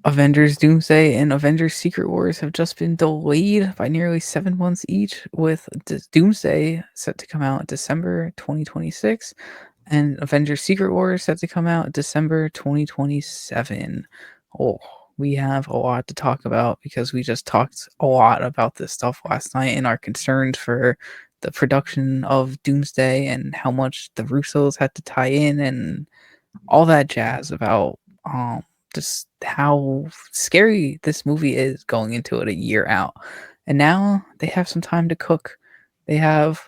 Avengers Doomsday and Avengers Secret Wars have just been delayed by nearly 7 months each, with Doomsday set to come out December 2026 and Avengers Secret Wars set to come out December 2027. Oh, we have a lot to talk about because we just talked a lot about this stuff last night and our concerns for the production of Doomsday and how much the Russos had to tie in and all that jazz about just how scary this movie is going into it a year out. And now they have some time to cook. They have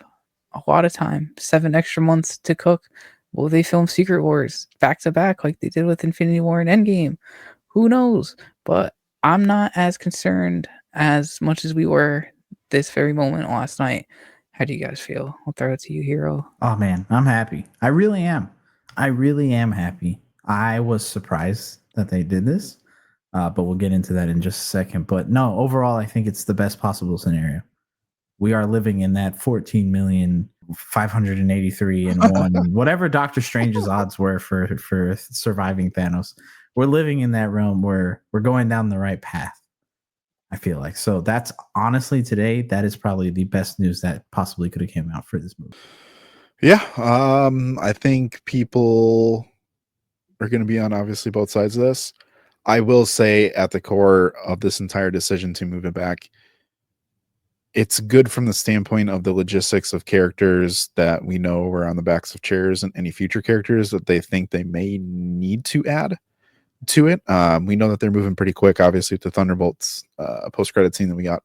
a lot of time, 7 extra months to cook. Will they film Secret Wars back to back like they did with Infinity War and Endgame? Who knows? But I'm not as concerned as much as we were this very moment last night. How do you guys feel? I'll throw it to you, Hero. Oh man, I'm happy. I really am. I really am happy. I was surprised that they did this, but we'll get into that in just a second. But no, overall, I think it's the best possible scenario. We are living in that 14,583 and one, whatever Doctor Strange's odds were for surviving Thanos. We're living in that realm where we're going down the right path. I feel like so. That's honestly today. That is probably the best news that possibly could have came out for this movie. Yeah, I think people are going to be on obviously both sides of this. I will say at the core of this entire decision to move it back, it's good from the standpoint of the logistics of characters that we know were on the backs of chairs and any future characters that they think they may need to add to it. We know that they're moving pretty quick, obviously, with the Thunderbolts post-credit scene that we got.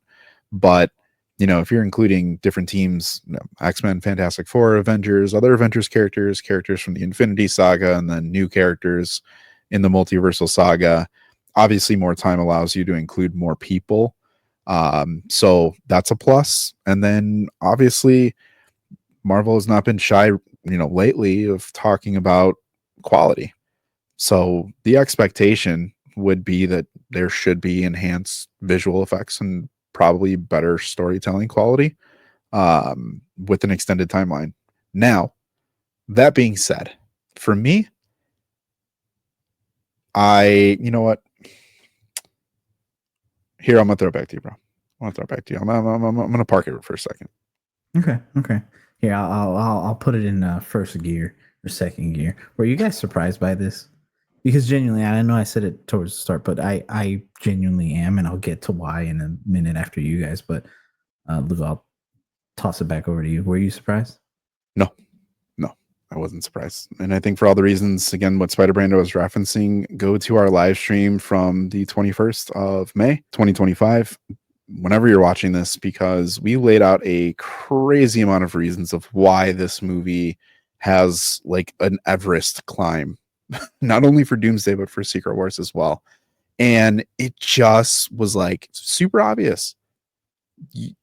But, you know, if you're including different teams, you know, X-Men, Fantastic Four, Avengers, other Avengers characters from the Infinity Saga, and then new characters in the Multiversal Saga, obviously more time allows you to include more people. So that's a plus. And then, obviously, Marvel has not been shy, you know, lately of talking about quality. So the expectation would be that there should be enhanced visual effects and probably better storytelling quality with an extended timeline. Now, that being said, for me, you know what? Here, I'm going to throw it back to you, bro. I'm going to throw it back to you. I'm going to park it for a second. Okay. Here, I'll put it in first gear or second gear. Were you guys surprised by this? Because genuinely, I know I said it towards the start, but I genuinely am, and I'll get to why in a minute after you guys. But Luke, I'll toss it back over to you. Were you surprised? No, I wasn't surprised. And I think for all the reasons, again, what Spider-Brando was referencing, go to our live stream from the 21st of May, 2025, whenever you're watching this, because we laid out a crazy amount of reasons of why this movie has like an Everest climb. Not only for Doomsday, but for Secret Wars as well. And it just was like super obvious. You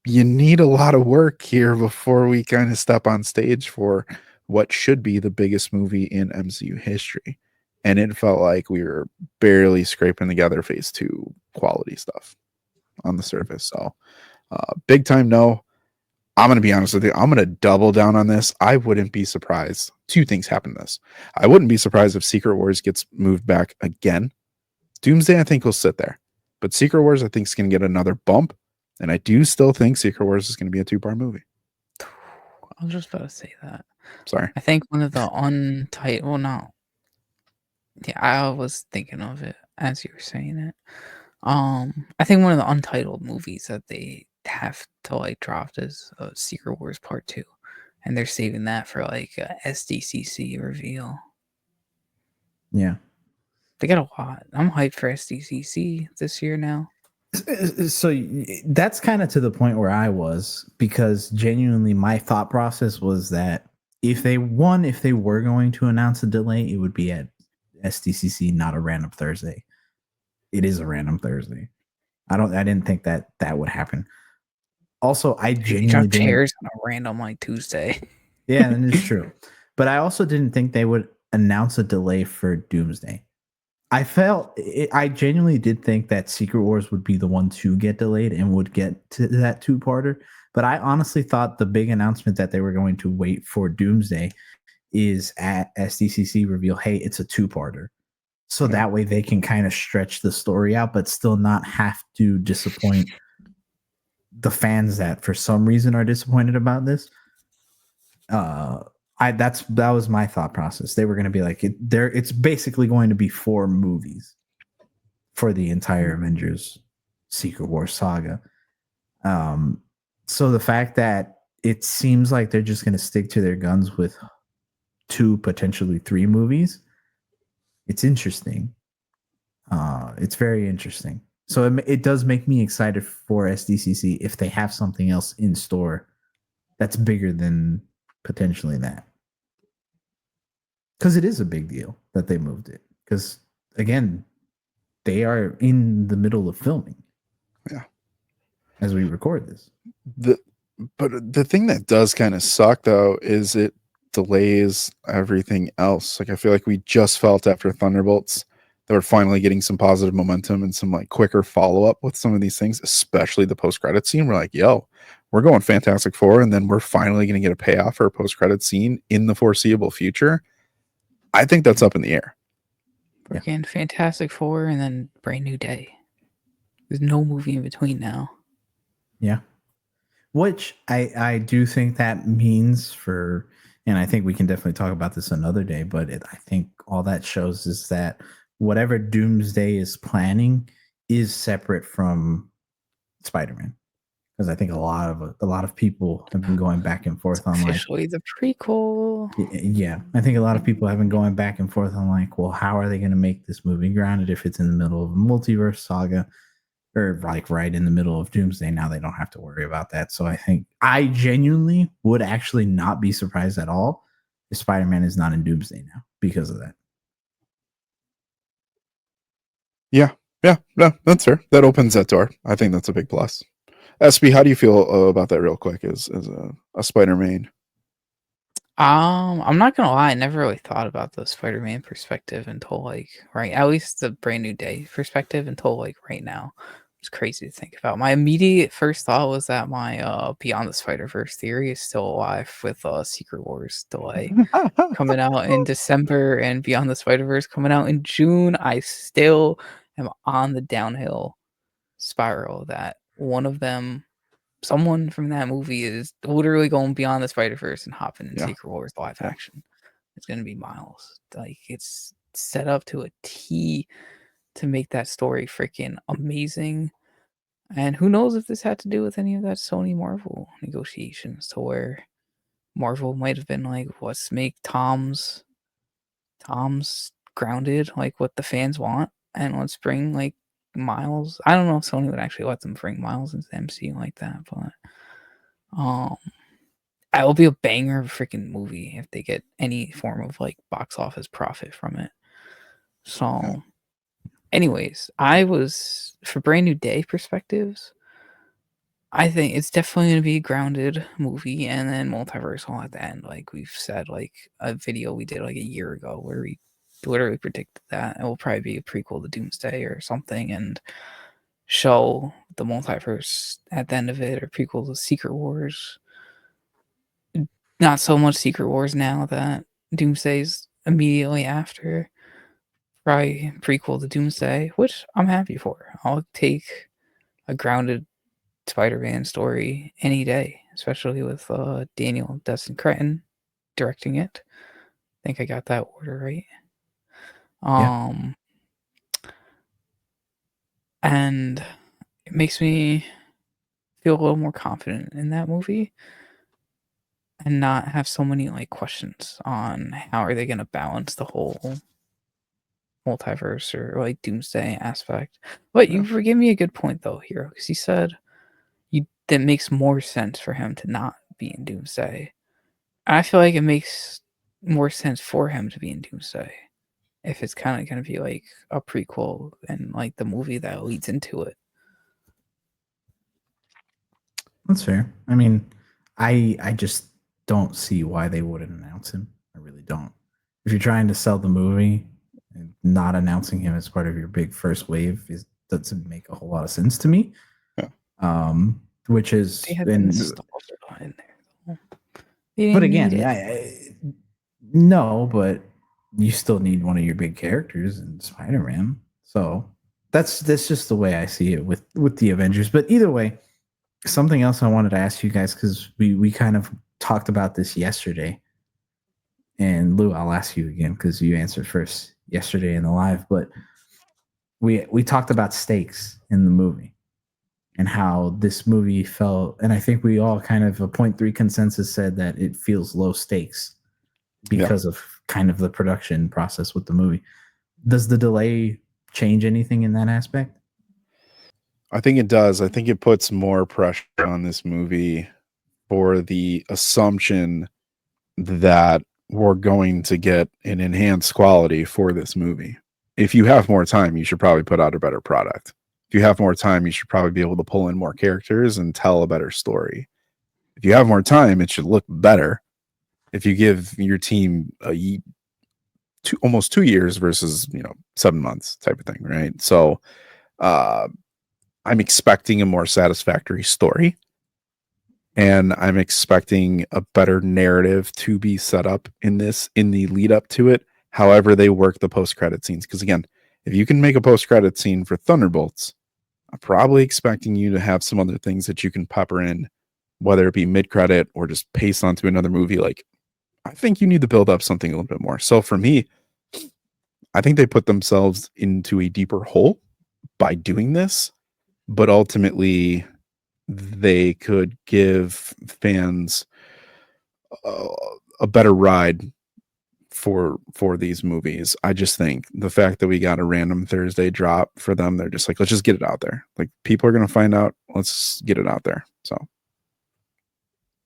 need a lot of work here before we kind of step on stage for what should be the biggest movie in MCU history. And it felt like we were barely scraping together phase 2 quality stuff on the surface. So big time no. I'm going to be honest with you. I'm going to double down on this. I wouldn't be surprised. Two things happen to this. I wouldn't be surprised if Secret Wars gets moved back again. Doomsday, I think, will sit there. But Secret Wars, I think, is going to get another bump. And I do still think Secret Wars is going to be a 2-part movie. I was just about to say that. Sorry. I think one of the untitled, well, no. Yeah, I was thinking of it as you were saying it. I think one of the untitled movies that they have to like drop is Secret Wars Part 2, and they're saving that for like a SDCC reveal. Yeah, they got a lot. I'm hyped for SDCC this year now. So that's kind of to the point where I was, because genuinely my thought process was that if they were going to announce a delay, it would be at SDCC, not a random Thursday. It is a random Thursday. I didn't think that would happen. Also, I genuinely didn't. Chairs on a random like Tuesday. Yeah, that is true. But I also didn't think they would announce a delay for Doomsday. I genuinely did think that Secret Wars would be the one to get delayed and would get to that 2-parter. But I honestly thought the big announcement that they were going to wait for Doomsday is at SDCC reveal, hey, it's a 2-parter. so that way they can kind of stretch the story out, but still not have to disappoint the fans that for some reason are disappointed about this. That was my thought process. They were going to be like it's basically going to be 4 movies for the entire Avengers Secret War saga. So the fact that it seems like they're just going to stick to their guns with 2, potentially 3 movies, it's interesting. It's very interesting. So it does make me excited for SDCC if they have something else in store that's bigger than potentially that. Because it is a big deal that they moved it. Because, again, they are in the middle of filming. Yeah. As we record this. But the thing that does kind of suck, though, is it delays everything else. Like, I feel like we just felt after Thunderbolts that we're finally getting some positive momentum and some like quicker follow-up with some of these things, especially the post-credit scene. We're like, yo, we're going Fantastic Four, and then we're finally going to get a payoff for a post-credit scene in the foreseeable future. I think that's up in the air. Freaking Fantastic Four and then Brand New Day. There's no movie in between now. Yeah. Which I do think that means for, and I think we can definitely talk about this another day, but I think all that shows is that whatever Doomsday is planning is separate from Spider-Man. Because I think a lot of people have been going back and forth on like officially the prequel. Yeah, I think a lot of people have been going back and forth on like, well, how are they going to make this movie grounded if it's in the middle of a multiverse saga, or like right in the middle of Doomsday? Now they don't have to worry about that. So I think I genuinely would actually not be surprised at all if Spider-Man is not in Doomsday now because of that. Yeah, no, that's fair. That opens that door. I think that's a big plus. SB, how do you feel about that real quick as a Spider-Man? I'm not gonna lie, I never really thought about the Spider-Man perspective until like at least the Brand New Day perspective until like right now. It's crazy to think about. My immediate first thought was that my Beyond the Spider-Verse theory is still alive with Secret Wars delay coming out in December and Beyond the Spider-Verse coming out in June. I still am on the downhill spiral that one of them, someone from that movie, is literally going Beyond the Spider-Verse and hopping in Secret Wars live action. It's gonna be Miles. Like, it's set up to a T to make that story freaking amazing. And who knows if this had to do with any of that Sony Marvel negotiations to where Marvel might have been like, let's make Tom's grounded like what the fans want, and let's bring like Miles. I don't know if Sony would actually let them bring Miles into the MCU like that, but it will be a banger of a freaking movie if they get any form of like box office profit from it. So, anyways, for Brand New Day perspectives, I think it's definitely going to be a grounded movie, and then multiversal at the end, like we've said, like a video we did like a year ago where we literally predicted that it will probably be a prequel to Doomsday or something, and show the multiverse at the end of it, or prequel to Secret Wars. Not so much Secret Wars now that Doomsday's immediately after. Probably prequel to Doomsday, which I'm happy for. I'll take a grounded Spider-Man story any day, especially with Daniel Destin Cretton directing it. I think I got that order right. And it makes me feel a little more confident in that movie and not have so many like questions on how are they going to balance the whole multiverse or like Doomsday aspect. But you forgive me a good point though, Hero, because you said that makes more sense for him to not be in Doomsday. I feel like it makes more sense for him to be in Doomsday if it's kind of going to be like a prequel and like the movie that leads into it. That's fair. I mean, I just don't see why they wouldn't announce him. I really don't. If you're trying to sell the movie, and not announcing him as part of your big first wave doesn't make a whole lot of sense to me. Which is they had nostalgia in there. But again, no, but you still need one of your big characters in Spider-Man. So that's just the way I see it with the Avengers. But either way, something else I wanted to ask you guys, because we kind of talked about this yesterday. And Lou, I'll ask you again because you answered first yesterday in the live. But we talked about stakes in the movie and how this movie felt, and I think we all kind of a 0.3 consensus said that it feels low stakes because of kind of the production process with the movie. Does the delay change anything in that aspect? I think it does. I think it puts more pressure on this movie for the assumption that we're going to get an enhanced quality for this movie. If you have more time, you should probably put out a better product. If you have more time, you should probably be able to pull in more characters and tell a better story. If you have more time, it should look better. If you give your team almost 2 years versus 7 months type of thing, right? So I'm expecting a more satisfactory story, and I'm expecting a better narrative to be set up in the lead up to it. However, they work the post credit scenes, because again, if you can make a post credit scene for Thunderbolts, I'm probably expecting you to have some other things that you can pepper in, whether it be mid credit or just paste onto another movie. Like, I think you need to build up something a little bit more. So for me, I think they put themselves into a deeper hole by doing this, but ultimately they could give fans a better ride for these movies. I just think the fact that we got a random Thursday drop for them, they're just like, let's just get it out there. Like, people are going to find out. Let's get it out there. So,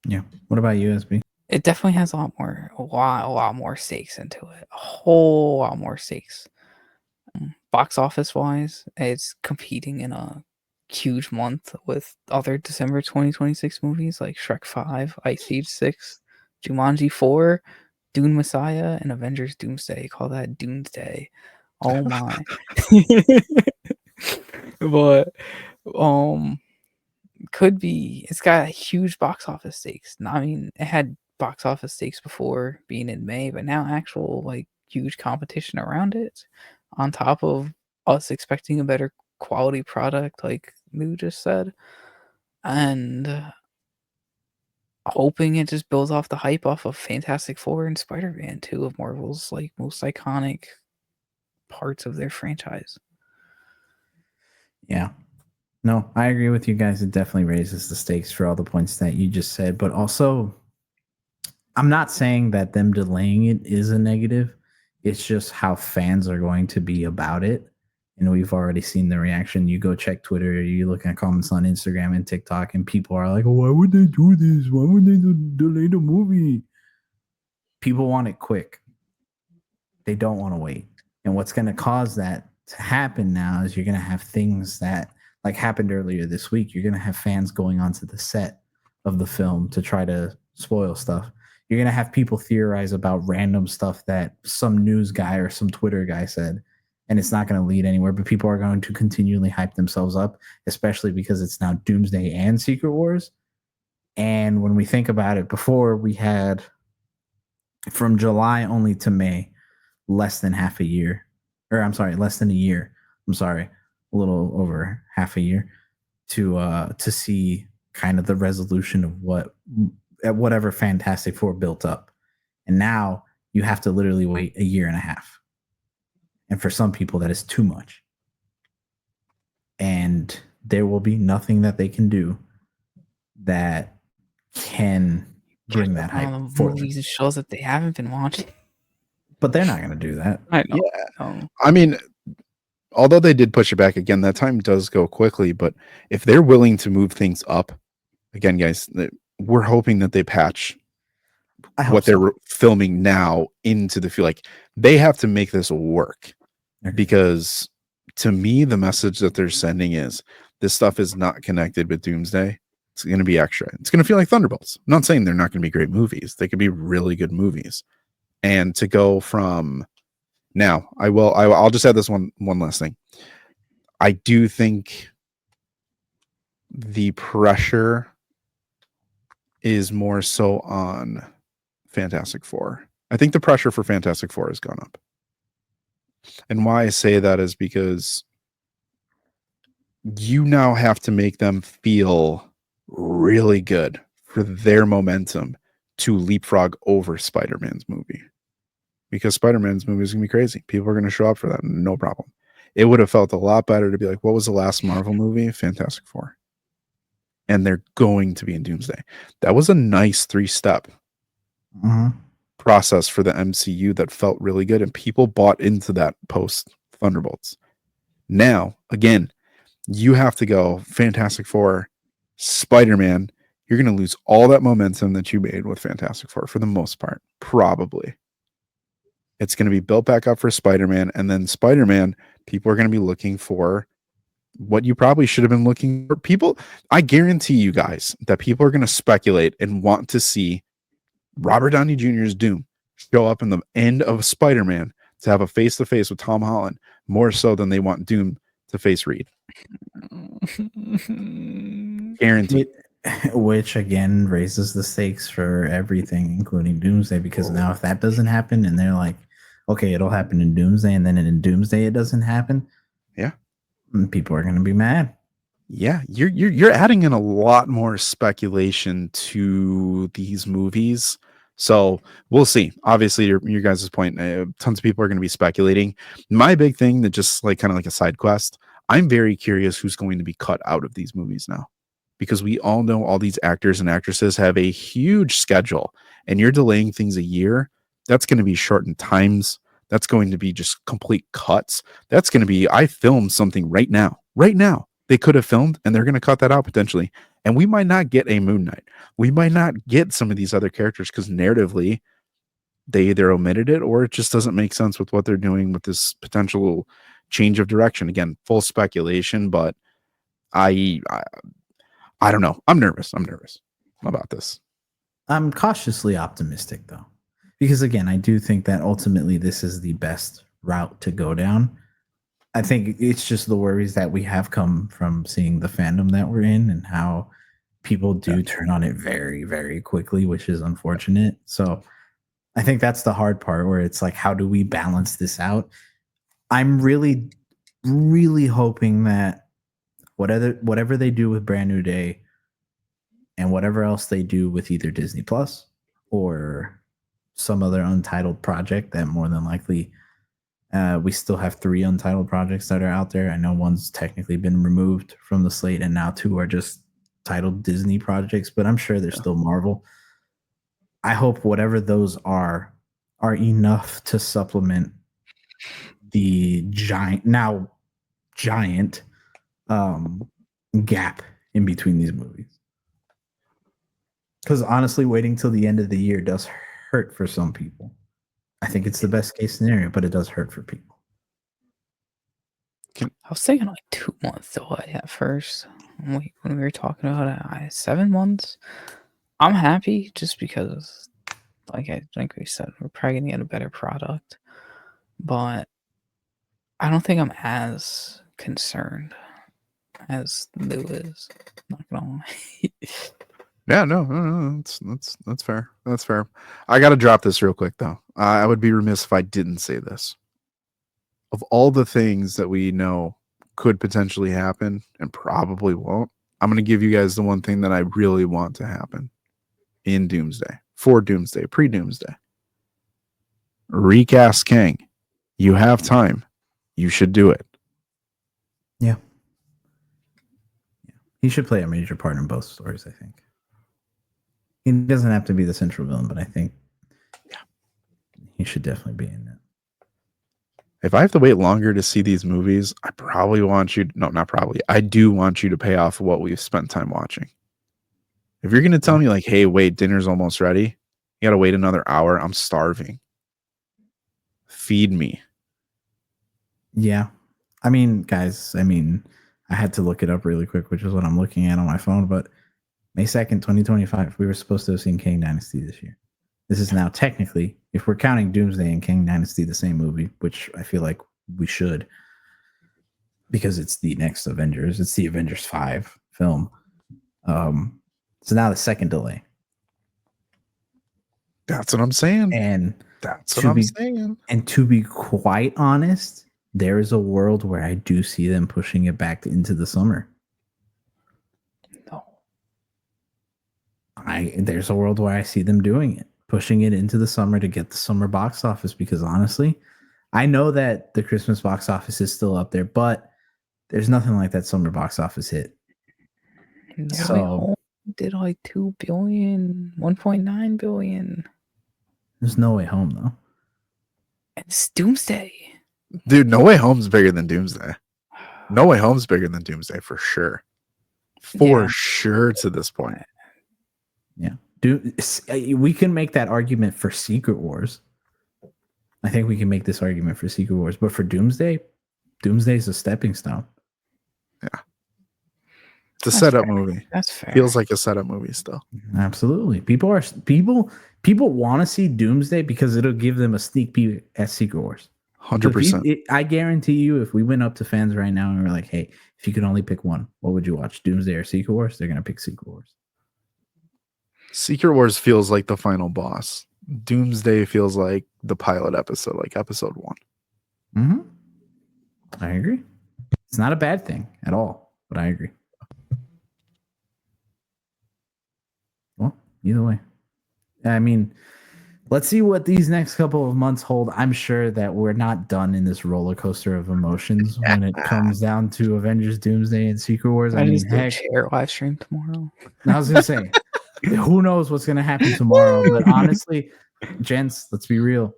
yeah. What about you, SB? It definitely has a lot more stakes into it. A whole lot more stakes. Box office wise, it's competing in a huge month with other December 2026 movies like Shrek 5, Ice Age 6, Jumanji 4, Dune Messiah, and Avengers Doomsday. Call that Doomsday. Oh my. But could be, it's got huge box office stakes. I mean, it had box office stakes before being in May, but now actual like huge competition around it, on top of us expecting a better quality product, like Lou just said, and hoping it just builds off the hype off of Fantastic Four and Spider-Man, two of Marvel's like most iconic parts of their franchise. Yeah. No, I agree with you guys. It definitely raises the stakes for all the points that you just said, but also I'm not saying that them delaying it is a negative. It's just how fans are going to be about it. And we've already seen the reaction. You go check Twitter, you look at comments on Instagram and TikTok, and people are like, why would they do this? Why would they delay the movie? People want it quick. They don't want to wait. And what's going to cause that to happen now is you're going to have things that, like happened earlier this week, you're going to have fans going onto the set of the film to try to spoil stuff. You're going to have people theorize about random stuff that some news guy or some Twitter guy said, and it's not going to lead anywhere, but people are going to continually hype themselves up, especially because it's now Doomsday and Secret Wars. And when we think about it, before we had from July only to May, less than half a year, or I'm sorry, less than a year. I'm sorry, a little over half a year to see kind of the resolution of whatever Fantastic Four built up. And now you have to literally wait a year and a half. And for some people, that is too much. And there will be nothing that they can do that can bring that hype On the for movies them. and shows that they haven't been watching. But they're not going to do that. I know. yeah. I mean, although they did push it back again, that time does go quickly. But if they're willing to move things up, again, guys, we're hoping that they patch what they're filming now into the feel. Like, they have to make this work, because to me, the message that they're sending is this stuff is not connected with Doomsday. It's going to be extra. It's going to feel like Thunderbolts. I'm not saying they're not going to be great movies. They could be really good movies. And to go from now, I'll just add this one last thing. I do think the pressure is more so on Fantastic Four. I think the pressure for Fantastic Four has gone up. And why I say that is because you now have to make them feel really good for their momentum to leapfrog over Spider-Man's movie. Because Spider-Man's movie is going to be crazy. People are going to show up for that. No problem. It would have felt a lot better to be like, what was the last Marvel movie? Fantastic Four. And they're going to be in Doomsday. That was a nice 3-step process for the MCU that felt really good. And people bought into that post Thunderbolts. Now, again, you have to go Fantastic Four, Spider-Man. You're going to lose all that momentum that you made with Fantastic Four for the most part, probably. It's going to be built back up for Spider-Man, and then Spider-Man, people are going to be looking for what you probably should have been looking for. People, I guarantee you guys that people are going to speculate and want to see Robert Downey Jr.'s Doom show up in the end of Spider-Man to have a face-to-face with Tom Holland, more so than they want Doom to face Reed. Guaranteed. Which again raises the stakes for everything, including Doomsday, because now if that doesn't happen and they're like, okay, it'll happen in Doomsday, and then in Doomsday it doesn't happen, yeah, people are going to be mad. Yeah, you're adding in a lot more speculation to these movies. So we'll see. Obviously, your guys' point, tons of people are going to be speculating. My big thing that just like kind of like a side quest, I'm very curious who's going to be cut out of these movies now. Because we all know all these actors and actresses have a huge schedule, and you're delaying things a year. That's going to be shortened times. That's going to be just complete cuts. That's going to be, I filmed something right now. They could have filmed, and they're going to cut that out potentially. And we might not get a Moon Knight. We might not get some of these other characters because narratively they either omitted it or it just doesn't make sense with what they're doing with this potential change of direction. Again, full speculation, but I don't know. I'm nervous about this. I'm cautiously optimistic though, because again, I do think that ultimately this is the best route to go down. I think it's just the worries that we have come from seeing the fandom that we're in and how people do turn on it very, very quickly, which is unfortunate. So I think that's the hard part where it's like, how do we balance this out? I'm really, really hoping that whatever they do with Brand New Day and whatever else they do with either Disney Plus or some other untitled project that more than likely we still have 3 untitled projects that are out there. I know one's technically been removed from the slate and now 2 are just titled Disney projects, but I'm sure they're still Marvel. I hope whatever those are enough to supplement the giant gap in between these movies. Because honestly, waiting till the end of the year does hurt for some people. I think it's the best case scenario, but it does hurt for people. I was thinking like 2 months delay at first. When we were talking about it, 7 months. I'm happy just because, like I think we said, we're probably gonna get a better product. But I don't think I'm as concerned as Lou is. Not gonna lie. Yeah, no, that's fair. That's fair. I got to drop this real quick though. I would be remiss if I didn't say this. Of all the things that we know could potentially happen and probably won't, I'm going to give you guys the one thing that I really want to happen in Doomsday, for Doomsday, pre-Doomsday. Recast Kang. You have time. You should do it. Yeah. He should play a major part in both stories, I think. He doesn't have to be the central villain, but I think he should definitely be in it. If I have to wait longer to see these movies, I probably want you, no, not probably, I do want you to pay off what we've spent time watching. If you're going to tell me like, hey, wait, dinner's almost ready, you got to wait another hour, I'm starving. Feed me. Yeah. I mean, guys, I had to look it up really quick, which is what I'm looking at on my phone, but May 2nd, 2025, we were supposed to have seen Kang Dynasty this year. This is now technically, if we're counting Doomsday and Kang Dynasty the same movie, which I feel like we should, because it's the next Avengers. It's the Avengers 5 film. So now the second delay. That's what I'm saying. And That's what I'm saying. And to be quite honest, there is a world where I do see them pushing it back into the summer. No. There's a world where I see them doing it, pushing it into the summer to get the summer box office, because honestly, I know that the Christmas box office is still up there, but there's nothing like that summer box office hit. No So- Way Home did like 2 billion, 1.9 billion. There's No Way Home though. And it's Doomsday. Dude, No Way Home's bigger than Doomsday. No Way Home's bigger than Doomsday for sure. For Yeah. sure to this point. Yeah. We can make that argument for Secret Wars. I think we can make this argument for Secret Wars, but for Doomsday is a stepping stone. Yeah. It's a That's setup fair. movie. That's fair. Feels like a setup movie still. Absolutely. People want to see Doomsday because it'll give them a sneak peek at Secret Wars. 100%. I guarantee you, if we went up to fans right now and we're like, hey, if you could only pick one, what would you watch? Doomsday or Secret Wars? They're going to pick Secret Wars. Secret Wars feels like the final boss. Doomsday feels like the pilot episode, like episode 1. Mm-hmm. I agree. It's not a bad thing at all, but I agree. Well, either way. I mean, let's see what these next couple of months hold. I'm sure that we're not done in this roller coaster of emotions when it comes down to Avengers Doomsday and Secret Wars. I mean, just do a heck, chair live stream tomorrow. I was going to say, who knows what's going to happen tomorrow? But honestly, gents, let's be real.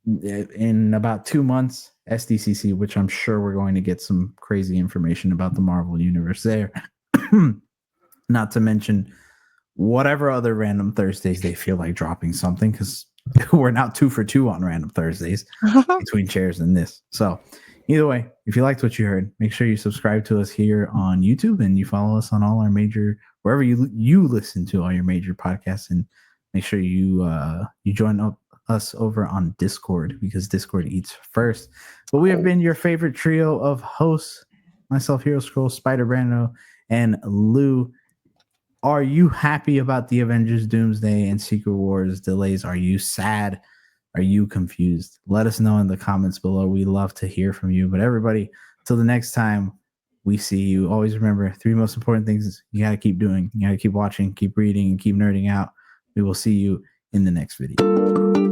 In about 2 months, SDCC, which I'm sure we're going to get some crazy information about the Marvel Universe there. Not to mention whatever other random Thursdays they feel like dropping something, because we're now 2 for 2 on random Thursdays between chairs and this. So either way, if you liked what you heard, make sure you subscribe to us here on YouTube and you follow us on all our major, wherever you listen to all your major podcasts, and make sure you join us over on Discord, because Discord eats first. But we have been your favorite trio of hosts, myself, Hero Scroll, Spider Brando, and Lou. Are you happy about the Avengers Doomsday and Secret Wars delays? Are you sad? Are you confused? Let us know in the comments below. We love to hear from you. But everybody, till the next time we see you, always remember 3 most important things you got to keep doing. You got to keep watching, keep reading, and keep nerding out. We will see you in the next video.